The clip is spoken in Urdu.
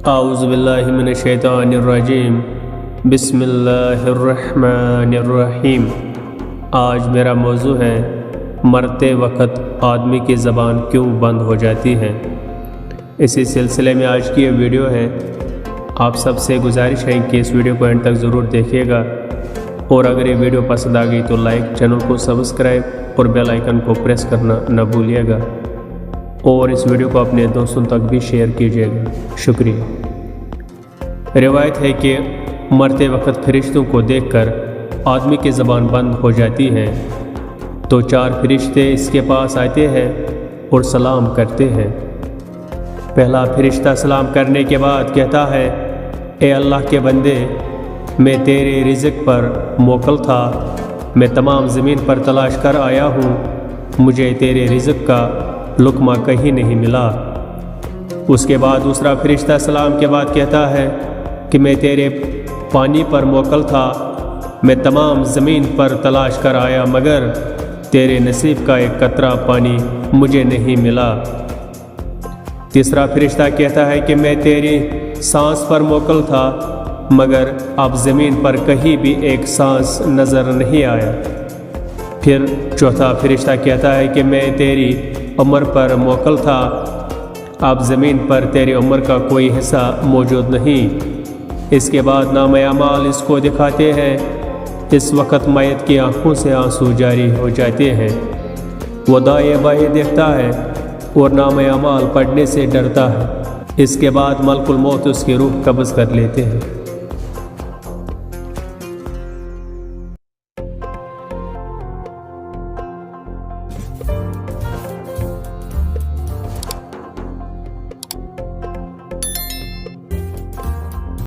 اعوذ باللہ من الشیطان الرجیم بسم اللہ الرحمن الرحیم۔ آج میرا موضوع ہے مرتے وقت آدمی کی زبان کیوں بند ہو جاتی ہے۔ اسی سلسلے میں آج کی یہ ویڈیو ہے۔ آپ سب سے گزارش ہے کہ اس ویڈیو کو اینڈ تک ضرور دیکھیے گا، اور اگر یہ ویڈیو پسند آ گئی تو لائک، چینل کو سبسکرائب اور بیل آئیکن کو پریس کرنا نہ بھولیے گا، اور اس ویڈیو کو اپنے دوستوں تک بھی شیئر کیجیے گا۔ شکریہ۔ روایت ہے کہ مرتے وقت فرشتوں کو دیکھ کر آدمی کی زبان بند ہو جاتی ہے تو 4 فرشتے اس کے پاس آتے ہیں اور سلام کرتے ہیں۔ پہلا فرشتہ سلام کرنے کے بعد کہتا ہے، اے اللہ کے بندے، میں تیرے رزق پر موکل تھا، میں تمام زمین پر تلاش کر آیا ہوں، مجھے تیرے رزق کا لقمہ کہیں نہیں ملا۔ اس کے بعد دوسرا فرشتہ سلام کے بعد کہتا ہے کہ میں تیرے پانی پر موکل تھا، میں تمام زمین پر تلاش کر آیا مگر تیرے نصیب کا ایک قطرہ پانی مجھے نہیں ملا۔ تیسرا فرشتہ کہتا ہے کہ میں تیری سانس پر موکل تھا مگر اب زمین پر کہیں بھی ایک سانس نظر نہیں آیا۔ پھر چوتھا فرشتہ کہتا ہے کہ میں تیری عمر پر موکل تھا، اب زمین پر تیری عمر کا کوئی حصہ موجود نہیں۔ اس کے بعد نامہ اعمال اس کو دکھاتے ہیں۔ اس وقت میت کی آنکھوں سے آنسو جاری ہو جاتے ہیں، وہ دائیں بائیں دیکھتا ہے اور نامہ اعمال پڑھنے سے ڈرتا ہے۔ اس کے بعد ملک الموت اس کی روح قبض کر لیتے ہیں۔